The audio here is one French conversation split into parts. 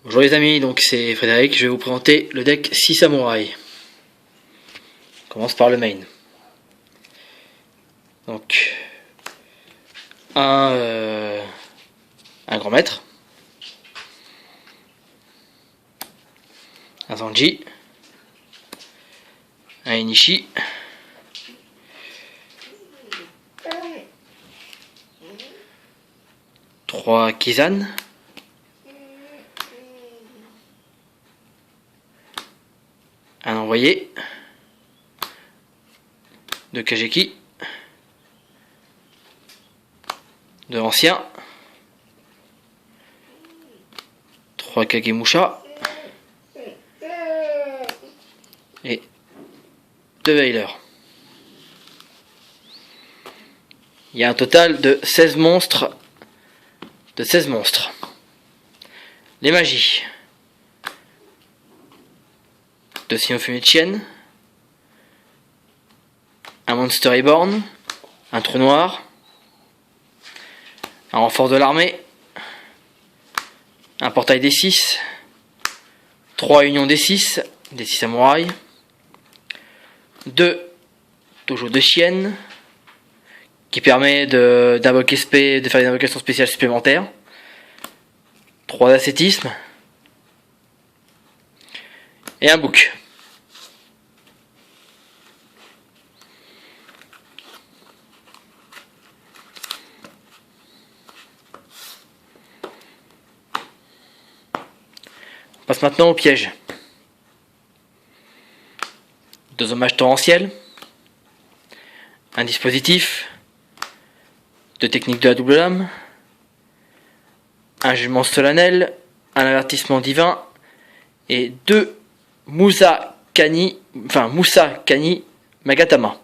Bonjour les amis, donc c'est Frédéric, je vais vous présenter le deck 6 samouraïs. On commence par le main. Donc un grand maître, un Zanji, un Enishi, trois Kizan, un envoyé de Kageki, deux anciens, trois Kagemusha et deux Veilers. Il y a un total de 16 monstres. Les magies. Deux Sinofumi de Chien, un Monster Reborn, un trou noir, un renfort de l'armée, un portail des 6, 3 unions des 6 samouraïs, 2 Dojo de Chienne, qui permet de faire une invocation spéciale supplémentaire, 3 d'ascétisme, et un book. On passe maintenant au piège. 2 hommages torrentiels, un dispositif, 2 techniques de la double lame, un jugement solennel, un avertissement divin et 2 Musa Kani Magatama.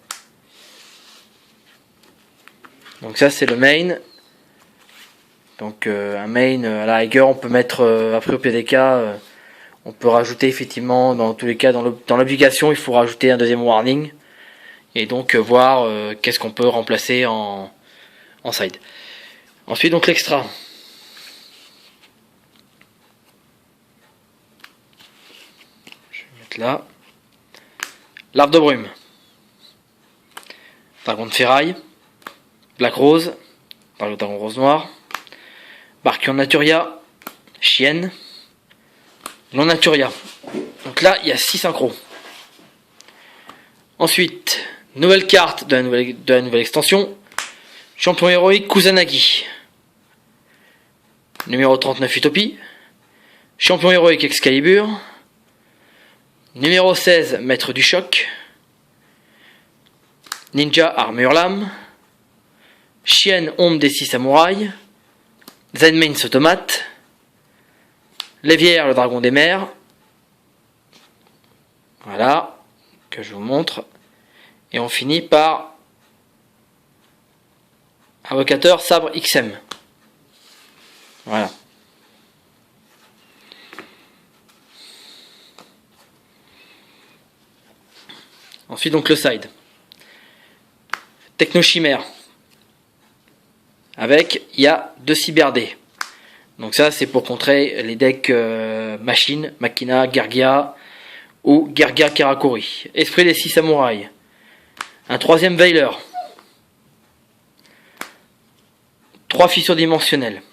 Donc ça c'est le main. Donc un main à la rigueur on peut mettre après au PDK, on peut rajouter effectivement dans tous les cas dans l'obligation il faut rajouter un deuxième warning et donc voir qu'est-ce qu'on peut remplacer en side. Ensuite donc l'extra. Là, l'arbre de brume, dragon de ferraille, Black Rose, par le dragon rose noir, Barkion Naturia, Chienne, non Naturia. Donc là, il y a 6 synchros. Ensuite, nouvelle carte de la nouvelle extension, champion héroïque Kusanagi, numéro 39 Utopie, champion héroïque Excalibur, numéro 16, Maître du Choc, Ninja Armure Lame, Chienne Ombre des 6 samouraïs, Zenmain's Automate, Lévière le dragon des mers, voilà, que je vous montre, et on finit par Invocateur Sabre XM, voilà. Ensuite donc le side. Technochimère. Avec, il y a 2 cyberdés. Donc ça c'est pour contrer les decks machines, Makina, Gergia ou Gergia Karakuri. Esprit des 6 samouraïs. Un 3ème Veiler. 3 fissures dimensionnelles.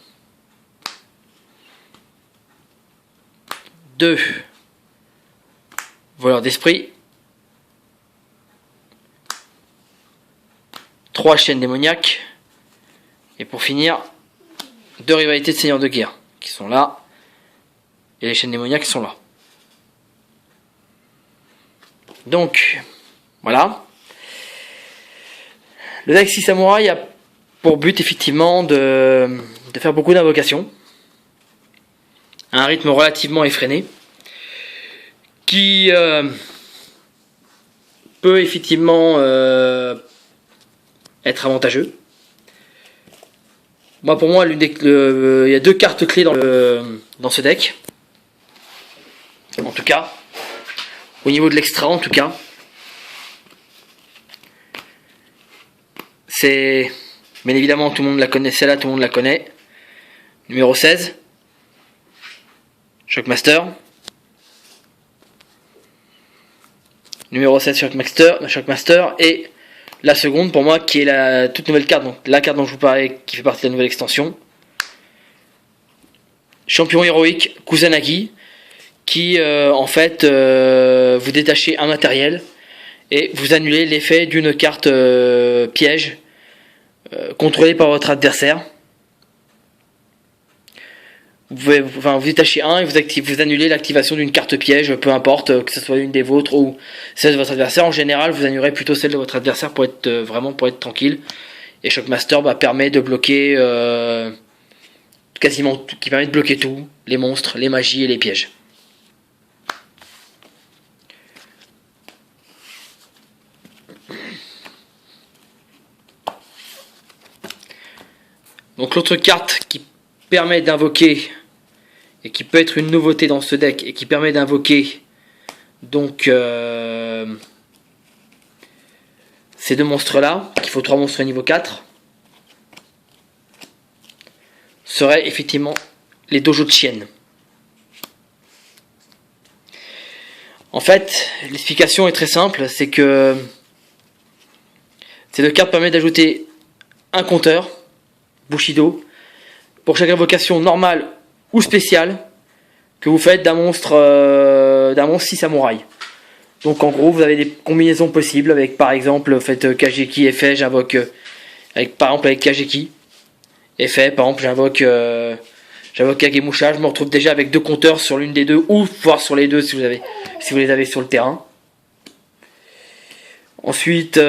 2 voleurs d'esprit. 3 chaînes démoniaques. Et pour finir, 2 rivalités de seigneurs de guerre qui sont là. Et les chaînes démoniaques sont là. Donc, voilà. Le deck 6 samouraïs a pour but effectivement de faire beaucoup d'invocations. À un rythme relativement effréné. Qui peut effectivement être avantageux. Moi, pour moi, il y a 2 cartes clés dans ce deck. En tout cas, au niveau de l'extra, en tout cas, c'est bien évidemment tout le monde la connaît. Celle-là, tout le monde la connaît. Numéro 16, Shockmaster. Numéro 7 Shockmaster. Et la seconde pour moi qui est la toute nouvelle carte, donc la carte dont je vous parlais qui fait partie de la nouvelle extension. Champion héroïque Kusanagi, qui en fait vous détachez un matériel et vous annulez l'effet d'une carte piège contrôlée par votre adversaire. Vous détachez un et vous annulez l'activation d'une carte piège, peu importe que ce soit une des vôtres ou celle de votre adversaire. En général, vous annulerez plutôt celle de votre adversaire pour être tranquille. Et Shockmaster permet de bloquer quasiment tout, qui permet de bloquer tout, les monstres, les magies et les pièges. Donc l'autre carte qui permet d'invoquer, et qui peut être une nouveauté dans ce deck, et qui permet d'invoquer donc ces deux monstres là, qu'il faut 3 monstres niveau 4, serait effectivement les dojos de chienne. En fait, l'explication est très simple, c'est que ces deux cartes permettent d'ajouter un compteur Bushido pour chaque invocation normale ou spéciale que vous faites d'un monstre 6 samouraï. Donc en gros vous avez des combinaisons possibles avec par exemple vous faites Kageki effet, j'invoque avec Kageki effet, par exemple j'invoque Kagemusha, je me retrouve déjà avec 2 compteurs sur l'une des deux ou voire sur les deux si vous les avez sur le terrain. Ensuite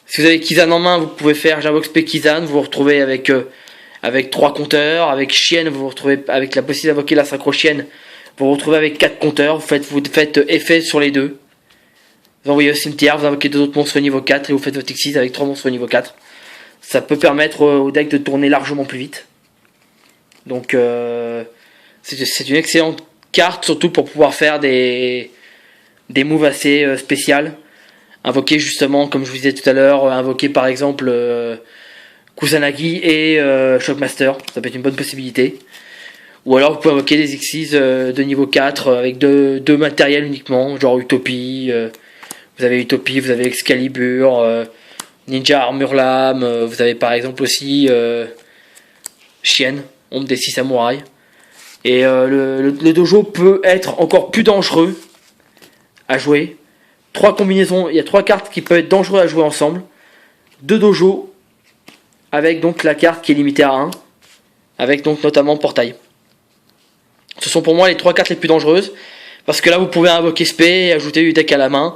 si vous avez Kizan en main, vous pouvez faire j'invoque Spé Kizan, vous vous retrouvez avec 3 compteurs, avec Chienne, vous vous retrouvez avec la possibilité d'invoquer la synchro Chienne, vous vous retrouvez avec 4 compteurs, vous faites effet sur les deux. Vous envoyez au cimetière, vous invoquez 2 autres monstres niveau 4 et vous faites votre X6 avec 3 monstres niveau 4. Ça peut permettre au deck de tourner largement plus vite. Donc c'est une excellente carte, surtout pour pouvoir faire des moves assez spéciales. Invoquer justement, comme je vous disais tout à l'heure, invoquer par exemple Kusanagi et Shockmaster, ça peut être une bonne possibilité. Ou alors vous pouvez invoquer des X6 de niveau 4 avec deux matériels uniquement, genre Utopie, vous avez Utopie, vous avez Excalibur, Ninja Armure Lame, vous avez par exemple aussi Chienne, Ombre des 6 samouraïs. Et le dojo peut être encore plus dangereux à jouer. 3 combinaisons, il y a 3 cartes qui peuvent être dangereuses à jouer ensemble. 2 dojos, avec donc la carte qui est limitée à 1, avec donc notamment Portail. Ce sont pour moi les 3 cartes les plus dangereuses, parce que là vous pouvez invoquer Spé, ajouter du deck à la main,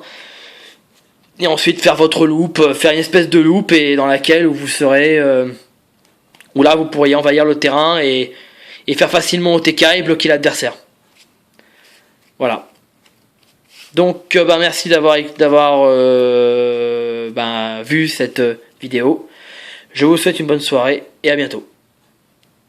et ensuite faire votre loop, faire une espèce de loop et dans laquelle vous serez, où là vous pourriez envahir le terrain et faire facilement OTK et bloquer l'adversaire. Voilà. Donc merci d'avoir vu cette vidéo. Je vous souhaite une bonne soirée et à bientôt.